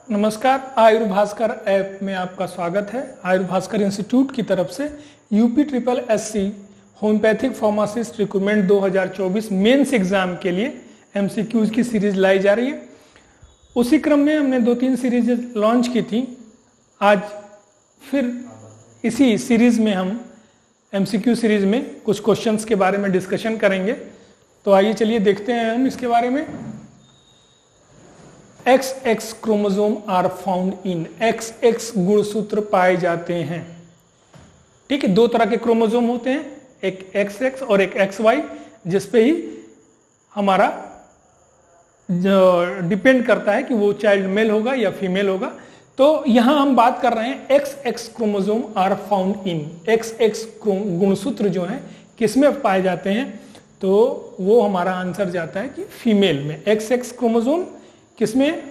नमस्कार, आयुर्भास्कर ऐप में आपका स्वागत है। आयुर्भास्कर इंस्टीट्यूट की तरफ से UP triple SC homeopathic pharmacist recruitment 2024 mains exam के लिए एमसीक्यूज की सीरीज लाई जा रही है। उसी क्रम में हमने 2-3 सीरीज लॉन्च की थी। आज फिर इसी सीरीज में हम एमसीक्यू सीरीज में कुछ क्वेश्चंस के बारे में डिस्कशन करेंगे। तो आइए चलिए देखते हैं हम इसके बारे में। XX chromosome are found in, XX गुणसूत्र पाए जाते हैं। ठीक है, दो तरह के क्रोमोसोम होते हैं, एक XX और एक XY, जिसपे ही हमारा डिपेंड करता है कि वो चाइल्ड मेल होगा या फीमेल होगा। तो यहां हम बात कर रहे हैं XX chromosome are found in, XX गुणसूत्र जो है किसमें पाए जाते हैं, तो वो हमारा आंसर जाता है कि फीमेल में। XX क्रोमोसोम किसमें?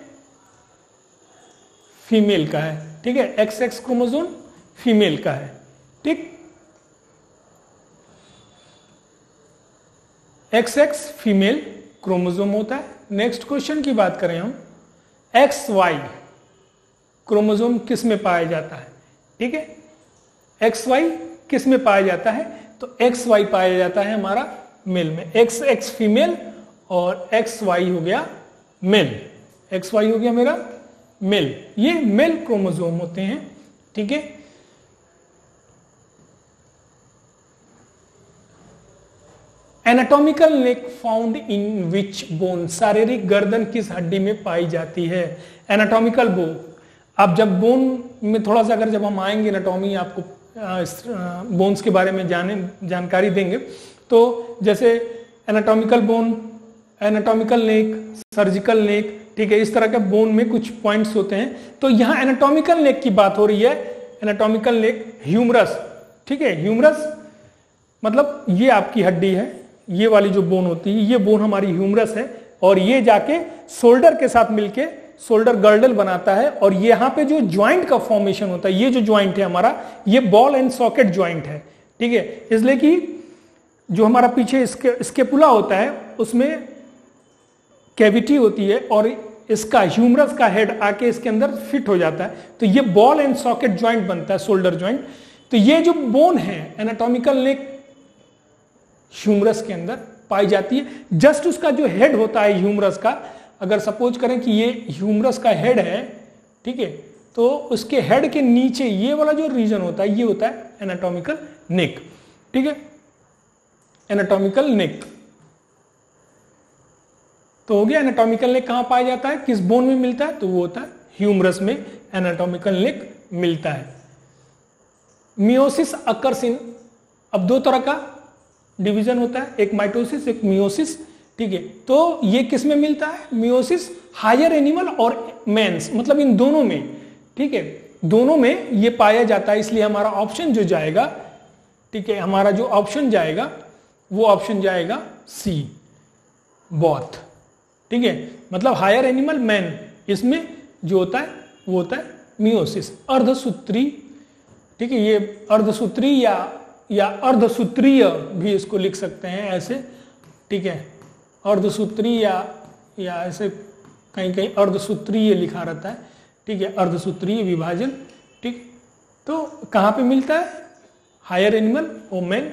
फीमेल का है। ठीक है, XX क्रोमोसोम फीमेल का है। ठीक, XX फीमेल क्रोमोसोम होता है। नेक्स्ट क्वेश्चन की बात करें हम, XY क्रोमोसोम किस में पाया जाता है? ठीक है, XY किस में पाया जाता है? तो XY पाया जाता है हमारा मेल में। XX फीमेल और XY हो गया मेल। XY हो गया मेरा मेल। ये मेल क्रोमोसोम होते हैं। ठीक है, anatomical neck found in which bone, शारीरिक गर्दन किस हड्डी में पाई जाती है? Anatomical bone. अब जब बोन में थोड़ा सा अगर जब हम आएंगे एनाटॉमी, आपको बोन्स के बारे में जानकारी देंगे। तो जैसे एनाटॉमिकल बोन, एनाटॉमिकल नेक, सर्जिकल नेक, ठीक है, इस तरह के बोन में कुछ पॉइंट्स होते हैं। तो यहां एनाटॉमिकल नेक की बात हो रही है। एनाटॉमिकल नेक ह्यूमरस, ठीक है, ह्यूमरस मतलब ये आपकी हड्डी है, ये वाली जो बोन होती है, ये बोन हमारी ह्यूमरस है, और ये जाके शोल्डर के साथ मिलके शोल्डर गर्डल बनाता है। और यहां पे जो ज्वाइंट का फॉर्मेशन होता है, ये जो ज्वाइंट है हमारा, ये बॉल एंड सॉकेट ज्वाइंट है। ठीक है, इसलिए कि जो हमारा पीछे स्केपुला होता है उसमें कैविटी होती है और इसका ह्यूमरस का हेड आके इसके अंदर फिट हो जाता है। तो ये बॉल एंड सॉकेट ज्वाइंट बनता है, शोल्डर ज्वाइंट। तो ये जो बोन है एनाटॉमिकल नेक ह्यूमरस के अंदर पाई जाती है। जस्ट उसका जो हेड होता है ह्यूमरस का, अगर सपोज करें कि ये ह्यूमरस का हेड है, ठीक है, तो उसके हेड के नीचे ये वाला जो रीजन होता है, ये होता है एनाटॉमिकल नेक। ठीक है, एनाटॉमिकल नेक तो हो गया। एनाटॉमिकल नेक कहां पाया जाता है, किस बोन में मिलता है? तो वो होता है ह्यूमरस में एनाटॉमिकल नेक मिलता है। मियोसिस अकर्स इन, अब दो तरह का डिवीजन होता है, एक माइटोसिस एक मियोसिस। ठीक है, तो ये किस में मिलता है? मियोसिस हायर एनिमल और मेंस, मतलब इन दोनों में। ठीक है, दोनों में ये पाया जाता है। इसलिए हमारा ऑप्शन जो जाएगा, ठीक है, हमारा जो ऑप्शन जाएगा वो ऑप्शन जाएगा सी, बोथ। ठीक है, मतलब हायर एनिमल मैन, इसमें जो होता है वो होता है मियोसिस। अर्धसूत्री, ठीक है, ये अर्धसूत्री या अर्धसूत्रीय भी इसको लिख सकते हैं ऐसे। ठीक है, अर्धसूत्री या ऐसे कहीं कहीं अर्धसूत्रीय लिखा रहता है। ठीक है, अर्धसूत्रीय विभाजन। ठीक, तो कहां पे मिलता है? हायर एनिमल और मैन।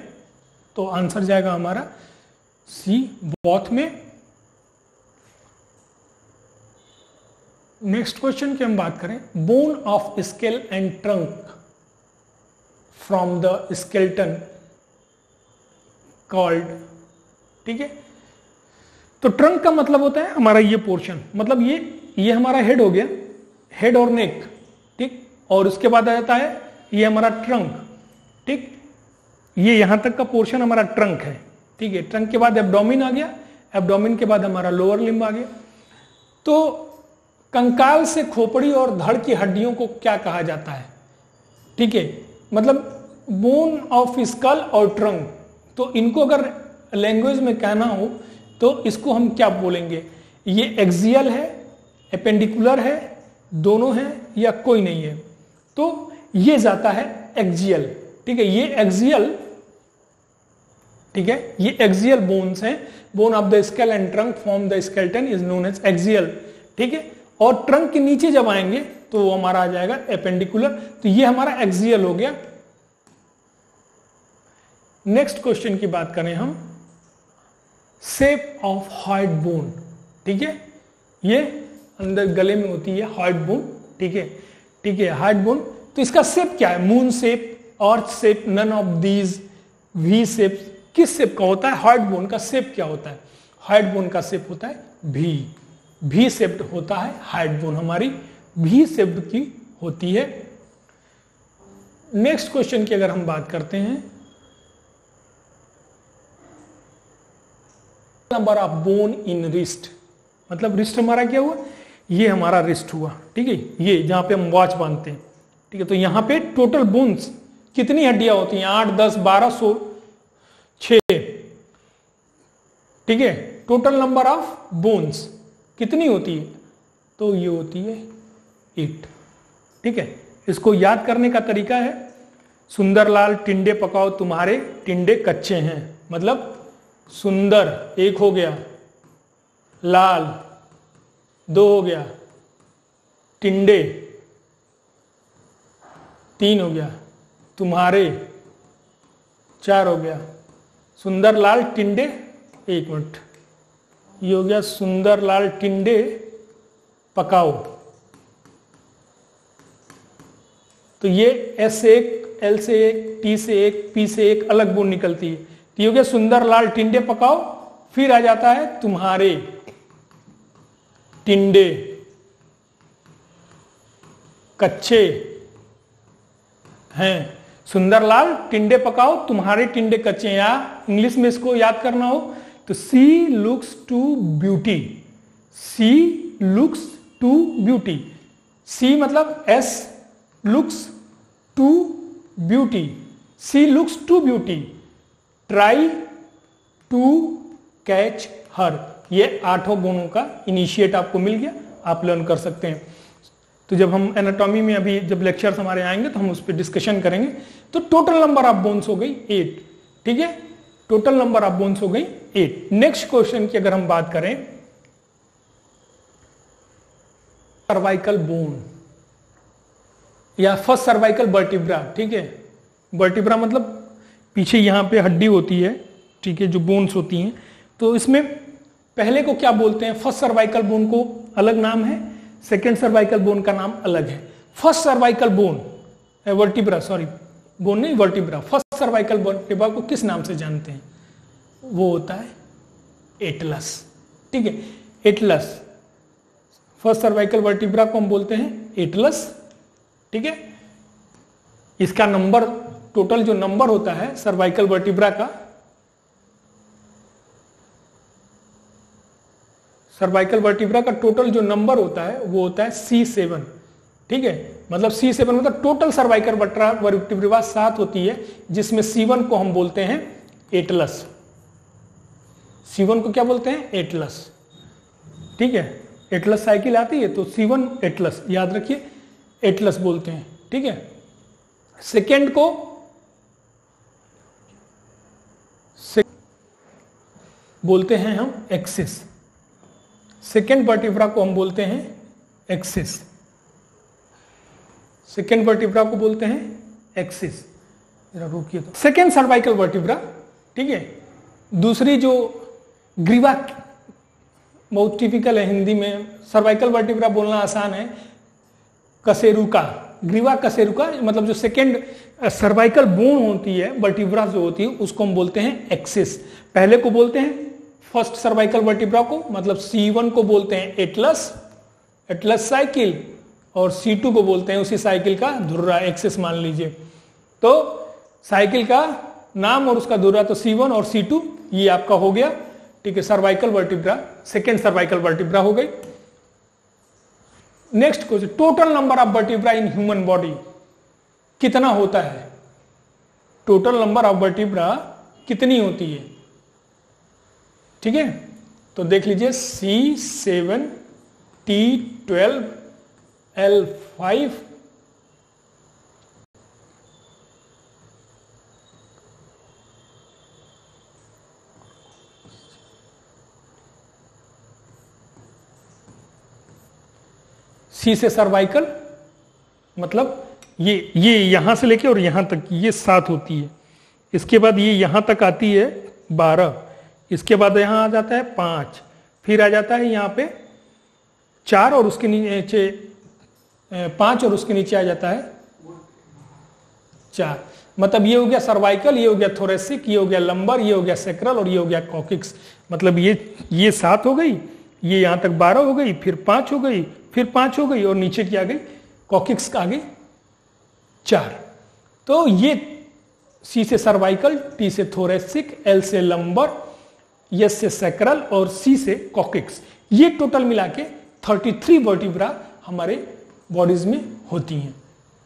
तो आंसर जाएगा हमारा सी, बोथ में। नेक्स्ट क्वेश्चन की हम बात करें, bone of scale and trunk from the skeleton called. ठीक है, तो ट्रंक का मतलब होता है हमारा ये पोर्शन, मतलब ये हमारा हेड हो गया, हेड और नेक। ठीक, और उसके बाद आ जाता है ये हमारा ट्रंक। ठीक, ये यहां तक का पोर्शन हमारा ट्रंक है। ठीक है, ट्रंक के बाद एब्डोमिन आ गया, एब्डोमिन के बाद हमारा लोअर लिम्ब आ गया। तो कंकाल से खोपड़ी और धड़ की हड्डियों को क्या कहा जाता है? ठीक है, मतलब बोन ऑफ स्कल और ट्रंक, तो इनको अगर लैंग्वेज में कहना हो तो इसको हम क्या बोलेंगे? ये एक्सियल है, एपेंडिकुलर है, दोनों है, या कोई नहीं है? तो ये जाता है एक्सियल। ठीक है, ये एक्सियल, ठीक है, ये एक्सियल बोन्स हैं। Bone of the scale and trunk form the skeleton is known as axial. ठीक है, और ट्रंक के नीचे जब आएंगे तो वो हमारा आ जाएगा एपेंडिकुलर। तो ये हमारा एक्सियल हो गया। नेक्स्ट क्वेश्चन की बात करें हम, शेप ऑफ हार्ट बोन। ठीक है, ये अंदर गले में होती है हार्ट बोन। ठीक है, ठीक है, हार्ट बोन। तो इसका शेप क्या है? Moon shape, earth shape, none of these, V shape. किस शेप का होता है? हार्ट बोन का शेप क्या होता है? हार्ट बोन का शेप होता है भी शेप्ड होता है। हार्ट बोन हमारी भी शेप्ड की होती है। नेक्स्ट क्वेश्चन की अगर हम बात करते हैं, number of bone in wrist, मतलब रिस्ट हमारा क्या हुआ? ये हमारा रिस्ट हुआ। ठीक है, ये जहां पे हम वॉच बांधते हैं। ठीक है, तो यहां पे टोटल बोन्स कितनी हड्डियां होती हैं? 8, 10, 12, 16, 6। ठीक है, टोटल नंबर ऑफ बोन्स कितनी होती है? तो ये होती है 8। ठीक है, इसको याद करने का तरीका है, सुंदरलाल टिंडे पकाओ तुम्हारे टिंडे कच्चे हैं। मतलब सुंदर 1 हो गया, लाल 2 हो गया, टिंडे 3 हो गया, तुम्हारे 4 हो गया, सुंदरलाल टिंडे, 1 मिनट, ये हो गया सुंदरलाल टिंडे पकाओ। तो ये S से 1, L से 1, T से 1, P से 1 अलग बोन निकलती है। तो ये हो गया सुंदरलाल टिंडे पकाओ। फिर आ जाता है तुम्हारे टिंडे कच्चे हैं। सुंदरलाल टिंडे पकाओ तुम्हारे टिंडे कच्चे हैं। या इंग्लिश में इसको याद करना हो तो she looks to beauty, she looks to beauty. She मतलब S, looks to beauty, she looks to beauty, try to catch her. ये 8 गुणों का इनिशिएट आपको मिल गया, आप लर्न कर सकते हैं। तो जब हम एनाटॉमी में अभी जब लेक्चर्स हमारे आएंगे तो हम उस पर डिस्कशन करेंगे। तो टोटल नंबर ऑफ बोन्स हो गई 8। ठीक है, टोटल नंबर ऑफ बोन्स हो गई 8। नेक्स्ट क्वेश्चन की अगर हम बात करें, सर्वाइकल बोन या फर्स्ट सर्वाइकल वर्टिब्रा। ठीक है, वर्टिब्रा मतलब पीछे यहां पे हड्डी होती है। ठीक है, जो बोन्स होती हैं। तो इसमें पहले को क्या बोलते हैं? फर्स्ट सर्वाइकल बोन को अलग नाम है, सेकेंड सर्वाइकल बोन का नाम अलग है। First cervical bone vertebra, sorry bone नहीं वर्टिब्रा, फर्स्ट सर्वाइकल वर्टिब्रा को किस नाम से जानते हैं? वो होता है एटलस। ठीक है, एटलस। फर्स्ट सर्वाइकल वर्टिब्रा को हम बोलते हैं एटलस। ठीक है, इसका नंबर, टोटल जो नंबर होता है सर्वाइकल वर्टिब्रा का, सर्वाइकल वर्टिब्रा का टोटल जो नंबर होता है वो होता है C7। ठीक है, मतलब C7 मतलब टोटल सर्वाइकल वर्टिब्रा 7 होती है, जिसमें C1 को हम बोलते हैं एटलस। C1 को क्या बोलते हैं? एटलस। ठीक है, एटलस साइकिल आती है तो C1 एटलस, याद रखिए, एटलस बोलते हैं। ठीक है, सेकेंड को बोलते हैं हम एक्सिस। सेकेंड वर्टिब्रा को हम बोलते हैं एक्सिस। सेकेंड वर्टिब्रा को बोलते हैं एक्सिस। जरा रुकिए तो, सेकेंड सर्वाइकल वर्टिब्रा। ठीक है, दूसरी जो ग्रीवा, बहुत टिपिकल है हिंदी में, सर्वाइकल वर्टिब्रा बोलना आसान है, कशेरुका, ग्रीवा कशेरुका, मतलब जो सेकेंड सर्वाइकल बोन होती है, वर्टिब्रा जो होती है, उसको हम बोलते हैं एक्सिस। पहले को बोलते हैं फर्स्ट सर्वाइकल वर्टिब्रा को, मतलब C1 को बोलते हैं एटलस, एटलस साइकिल, और C2 को बोलते हैं उसी साइकिल का धुर्रा, एक्सिस मान लीजिए। तो साइकिल का नाम और उसका धुर्रा तो C1 और C2, ये आपका हो गया। ठीक है, cervical vertebra, second cervical vertebra हो गई। Next question, total number of vertebra in human body कितना होता है? टोटल नंबर ऑफ वर्टिब्रा कितनी होती है? ठीक है, तो देख लीजिए C7, T12, L5, सी से सर्वाइकल, मतलब ये यहां से लेके और यहां तक ये 7 होती है। इसके बाद ये यहां तक आती है 12, इसके बाद यहां आ जाता है 5, फिर आ जाता है यहां पे 4 और उसके नीचे 5 और उसके नीचे आ जाता है 4। मतलब ये हो गया सर्वाइकल, ये हो गया थोरेसिक, ये हो गया लंबर, ये हो गया सेक्रल और ये हो गया कॉकिक्स। मतलब ये 7 हो गई, ये यहां तक 12 हो गई, फिर 5 हो गई, फिर 5 हो गई और नीचे की आ गई कॉकिक्स आ गई 4। तो ये सी से सर्वाइकल, टी से थोरेसिक, एल से लंबर, एस से सेक्रल और सी से कॉकिक्स, ये टोटल मिला के 33 वर्टिब्रा हमारे बॉडीज में होती हैं।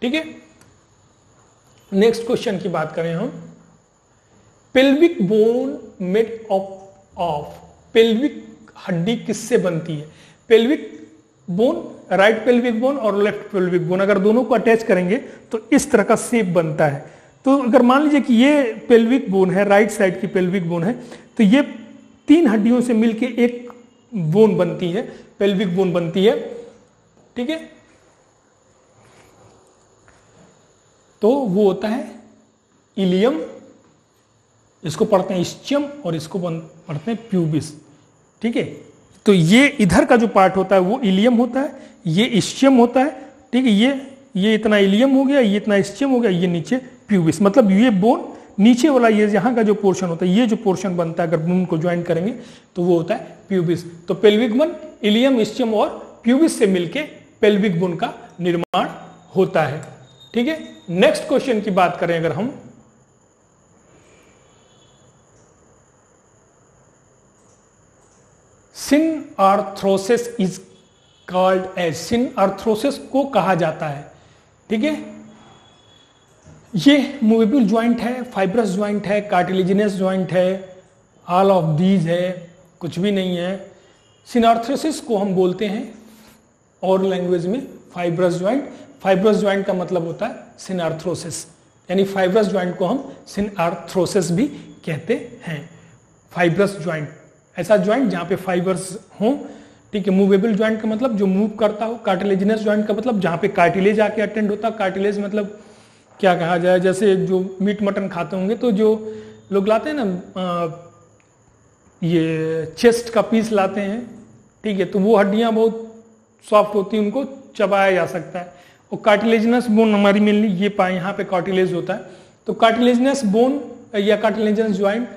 ठीक है, नेक्स्ट क्वेश्चन की बात करें हम, pelvic bone made of, pelvic हड्डी किससे बनती है? Pelvic bone, right pelvic bone और लेफ्ट पेल्विक बोन, अगर दोनों को अटैच करेंगे तो इस तरह का शेप बनता है। तो अगर मान लीजिए कि ये पेल्विक बोन है, राइट साइड की पेल्विक बोन है, तो ये 3 हड्डियों से मिलके एक बोन बनती है, पेल्विक बोन बनती है। ठीक है, तो वो होता है इलियम, इसको पढ़ते हैं इस्चियम और इसको पढ़ते हैं प्यूबिस। ठीक है, तो ये इधर का जो पार्ट होता है वो इलियम होता है, ये इस्चियम होता है। ठीक है, ये इतना इलियम हो गया, ये इतना इस्चियम हो गया, ये नीचे प्यूबिस। मतलब ये बोन नीचे वाला ये यहाँ का जो पोर्शन होता है, ये जो पोर्शन बनता है अगर बोन को ज्वाइन करेंगे तो वो होता है प्यूबिस। तो पेल्विक बोन इलियम, इस्चियम और प्यूबिस से मिलके पेल्विक बोन का निर्माण होता है। ठीक है, नेक्स्ट क्वेश्चन की बात करें अगर हम, सिनआर्थ्रोसिस इज कॉल्ड एज, सिनआर्थ्रोसिस को कहा जाता है। ठीक है, ये मूवेबल ज्वाइंट है, फाइब्रस ज्वाइंट है, कार्टिलेजिनस ज्वाइंट है, ऑल ऑफ दीज है, कुछ भी नहीं है। सिनआर्थ्रोसिस को हम बोलते हैं और लैंग्वेज में फाइब्रस ज्वाइंट। फाइब्रस ज्वाइंट का मतलब होता है सिनआर्थ्रोसिस, यानी फाइब्रस ज्वाइंट को हम सिनआर्थ्रोसिस भी कहते हैं। फाइब्रस ज्वाइंट, ऐसा ज्वाइंट जहां पे फाइबर्स हो। ठीक है, मूवेबल ज्वाइंट का मतलब जो मूव करता हो। कार्टिलेजिनस ज्वाइंट का मतलब जहां पे कार्टिलेज आके अटेंड होता है। कार्टिलेज मतलब क्या कहा जाए, जैसे जो मीट मटन खाते होंगे तो जो लोग लाते हैं ना, ये चेस्ट का पीस लाते हैं। ठीक है, तो वो हड्डियां बहुत सॉफ्ट होती हैं, उनको चबाया जा सकता है। और कार्टिलेजिनस बोन हमारी मेनली ये पाए यहाँ पे कार्टिलेज होता है। तो कार्टिलेजिनस बोन या कार्टिलेजिनस ज्वाइंट,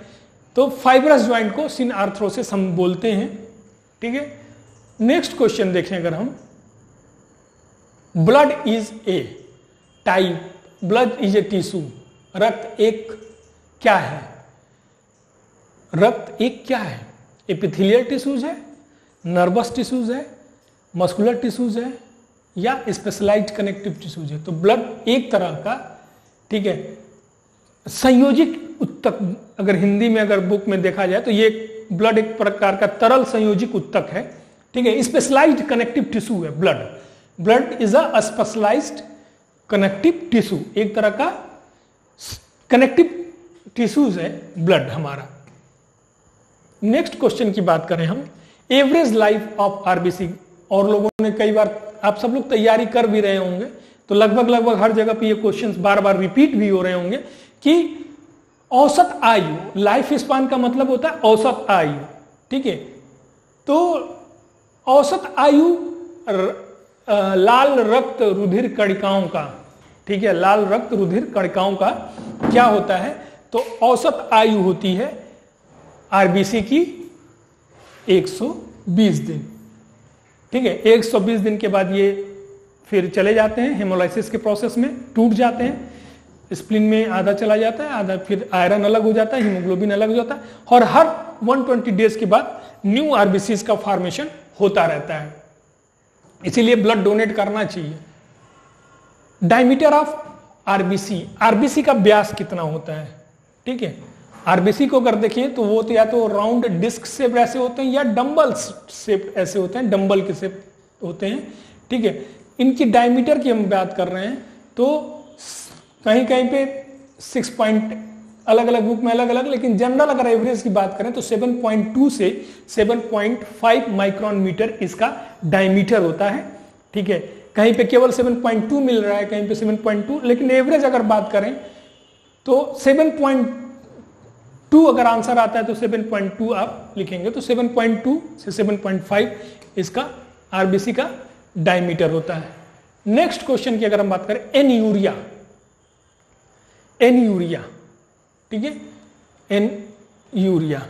तो फाइब्रस ज्वाइंट को सिनआर्थ्रोसिस हम बोलते हैं। ठीक है, नेक्स्ट क्वेश्चन देखें अगर हम, blood is a type, blood is a tissue, रक्त एक क्या है? रक्त एक क्या है? एपिथेलियल टिश्यूज है, नर्वस टिश्यूज है, मस्कुलर टिश्यूज है या स्पेशलाइज्ड कनेक्टिव टिश्यूज है? तो ब्लड एक तरह का, ठीक है, संयोजित उत्तक, अगर हिंदी में अगर बुक में देखा जाए तो ये ब्लड एक प्रकार का तरल संयोजित उत्तक है। ठीक है, स्पेशलाइज्ड कनेक्टिव टिश्यू है blood. Blood is a specialised connective tissue, एक तरह का कनेक्टिव टिश्यूज है ब्लड हमारा। नेक्स्ट क्वेश्चन की बात करें हम, एवरेज लाइफ ऑफ आरबीसी। और लोगों ने कई बार, आप सब लोग तैयारी कर भी रहे होंगे तो लगभग हर जगह पे ये क्वेश्चंस बार बार रिपीट भी हो रहे होंगे कि औसत आयु, लाइफ स्पान का मतलब होता है औसत आयु। ठीक है, तो औसत आयु लाल रक्त रुधिर कणिकाओं का, ठीक है, लाल रक्त रुधिर कणिकाओं का क्या होता है? तो औसत आयु होती है आरबीसी की 120 दिन। ठीक है, 120 दिन के बाद ये फिर चले जाते हैं हेमोलाइसिस के प्रोसेस में, टूट जाते हैं, स्प्लीन में आधा चला जाता है, आधा फिर आयरन अलग हो जाता है, हीमोग्लोबिन अलग हो जाता है, और हर 120 डेज के बाद न्यू आरबीसीज का फॉर्मेशन होता रहता है। इसीलिए ब्लड डोनेट करना चाहिए। डायमीटर ऑफ आरबीसी, आरबीसी का व्यास कितना होता है? ठीक है, आरबीसी को अगर देखिए तो वो तो या तो राउंड डिस्क शेप ऐसे होते हैं या डंबल शेप ऐसे होते हैं, डंबल के शेप होते हैं। ठीक है, इनकी डायमीटर की हम बात कर रहे हैं तो कहीं कहीं पे 6 पॉइंट, अलग अलग बुक में अलग अलग, लेकिन जनरल अगर एवरेज की बात करें तो 7.2 से 7.5 माइक्रोन मीटर इसका डायमीटर होता है। ठीक है, कहीं पे केवल 7.2 मिल रहा है, कहीं पे 7.2, लेकिन एवरेज अगर बात करें तो 7.2 अगर आंसर आता है तो 7.2 आप लिखेंगे, तो 7.2 से 7.5 इसका आरबीसी का डायमीटर होता है। नेक्स्ट क्वेश्चन की अगर हम बात करें, एन यूरिया, ठीक है, एन यूरिया,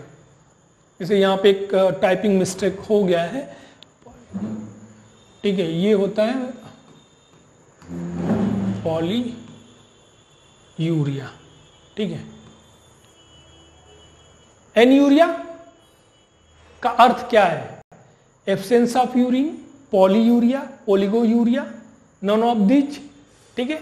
जैसे यहां पे एक टाइपिंग मिस्टेक हो गया है, ठीक है, ये होता है पॉली यूरिया, ठीक है। एन यूरिया का अर्थ क्या है? Absence of urine, poly urea, oligo urea, none of these, ठीक है।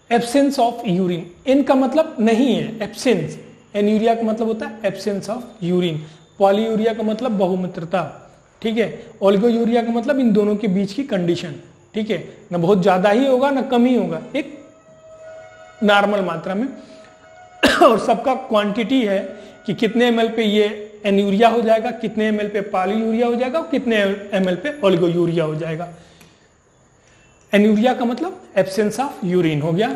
एब्सेंस ऑफ यूरिन, एन का मतलब नहीं है, एब्सेंस, एन यूरिया का मतलब होता है absence of urine, poly urea का मतलब बहुमित्रता, ठीक है, ओलिगो यूरिया का मतलब इन दोनों के बीच की कंडीशन, ठीक है, ना बहुत ज्यादा ही होगा ना कम ही होगा, एक नॉर्मल मात्रा में और सबका क्वांटिटी है कि कितने एमएल पे ये एन यूरिया हो जाएगा, कितने एमएल पे पॉली यूरिया हो जाएगा और कितने एमएल पे ओलिगो यूरिया हो जाएगा। एन यूरिया का मतलब एब्सेंस ऑफ यूरिन हो गया।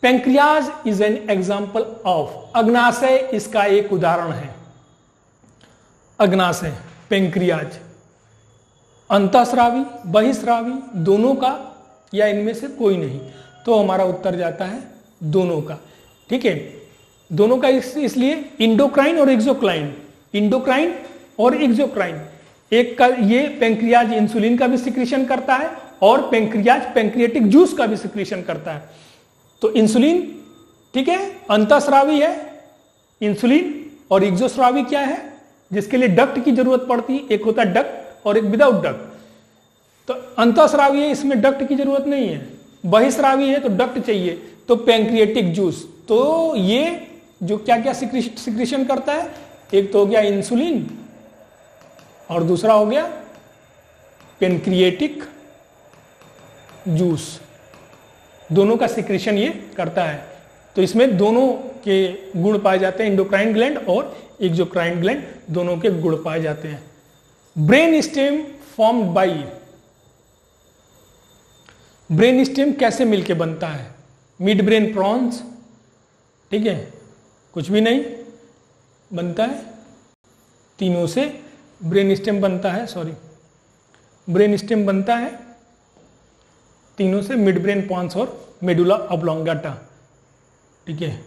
Pancreas is an example of, अग्नाशय इसका एक उदाहरण है। अग्नाशय, पेंक्रियाज, अंतःस्रावी, बहिस्रावी, दोनों का या इनमें से कोई नहीं, तो हमारा उत्तर जाता है दोनों का, ठीक है। दोनों का इसलिए इंडोक्राइन और एक्सोक्राइन, इंडोक्राइन और एक्सोक्राइन, एक का ये पेंक्रियाज इंसुलिन का भी सिक्रीशन करता है और पेंक्रियाज पेंक्रियाटिक जूस का भी सिक्रीशन करता है। तो इंसुलिन, ठीक है, अंतःस्रावी है इंसुलिन, और एक्सोस्रावी क्या है, जिसके लिए डक्ट की जरूरत पड़ती है, एक होता है डक्ट और एक विदाउट डक्ट। तो अंतःस्रावी है, इसमें डक्ट की जरूरत नहीं है, बहिस्रावी है तो डक्ट चाहिए, तो पेंक्रियाटिक जूस। तो ये जो क्या क्या सिक्रीशन करता है, एक तो हो गया इंसुलिन और दूसरा हो गया पेंक्रियाटिक जूस, दोनों का सिक्रीशन ये करता है। तो इसमें दोनों के गुण पाए जाते हैं, इंडोक्राइन ग्लैंड और एक्सोक्राइन ग्लैंड, दोनों के गुण पाए जाते हैं। Brain stem formed by, brain stem कैसे मिलके बनता है? मिड ब्रेन प्रॉन्स, ठीक है, कुछ भी नहीं बनता है, तीनों से ब्रेन स्टेम बनता है, ब्रेन स्टेम बनता है तीनों से, मिड ब्रेन प्रॉन्स और मेडुला ऑब्लोंगाटा, ठीक है,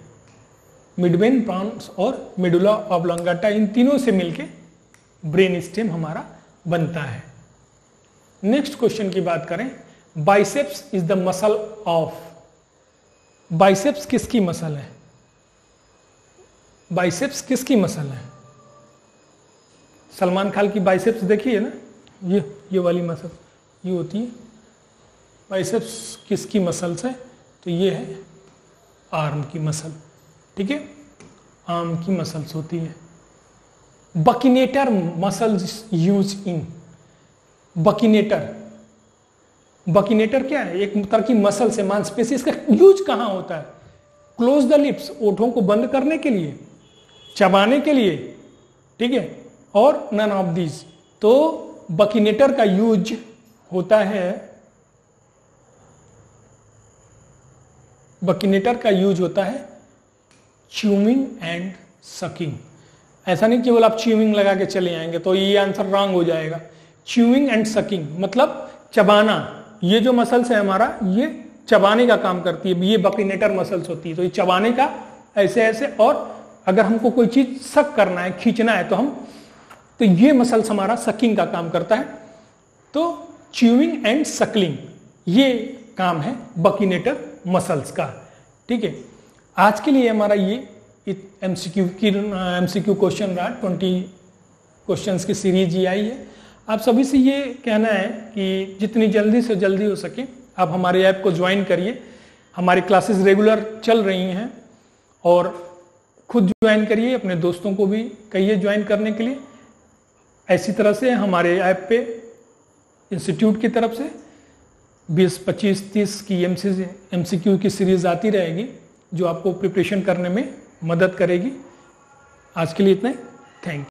मिड ब्रेन प्रॉन्स और मेडुला ऑब्लोंगाटा, इन तीनों से मिलके ब्रेन स्टेम हमारा बनता है। नेक्स्ट क्वेश्चन की बात करें, biceps is the muscle of, biceps किसकी मसल है? बाइसेप्स किसकी मसल है? सलमान खान की बाइसेप्स देखी है ना, ये वाली मसल ये होती है। बाइसेप्स किसकी मसल्स है? तो ये है आर्म की मसल, ठीक है, आर्म की मसल्स होती है। बकिनेटर मसल्स यूज इन, बकिनेटर, बकिनेटर क्या है? एक तरह की मसल से, मांसपेशी, इसका यूज कहां होता है? क्लोज द लिप्स, ओठों को बंद करने के लिए, चबाने के लिए, ठीक है, और नन ऑफ दीज। तो बकिनेटर का यूज होता है, बकिनेटर का यूज होता है च्यूइंग एंड सकिंग। ऐसा नहीं केवल आप च्यूइंग लगा के चले आएंगे तो ये आंसर रॉन्ग हो जाएगा। च्यूइंग एंड सकिंग मतलब चबाना, ये जो मसल्स है हमारा, ये चबाने का काम करती है, ये बकिनेटर मसल्स होती है। तो ये चबाने का ऐसे ऐसे, और अगर हमको कोई चीज सक करना है, खींचना है, तो ये मसल्स हमारा सकिंग का काम करता है। तो च्यूइंग एंड सकलिंग ये काम है बकिनेटर मसल्स का, ठीक है। आज के लिए हमारा ये एमसीक्यू क्वेश्चन रहा, 20 क्वेश्चंस की सीरीज ये आई है। आप सभी से ये कहना है कि जितनी जल्दी से जल्दी हो सके आप हमारे ऐप को ज्वाइन करिए। हमारी क्लासेस रेगुलर चल रही हैं और खुद ज्वाइन करिए, अपने दोस्तों को भी कहिए ज्वाइन करने के लिए। ऐसी तरह से हमारे ऐप पे इंस्टीट्यूट की तरफ से 20, 25, 30 की एमसीक्यू की सीरीज आती रहेगी जो आपको प्रिपरेशन करने में मदद करेगी। आज के लिए इतना ही, थैंक यू।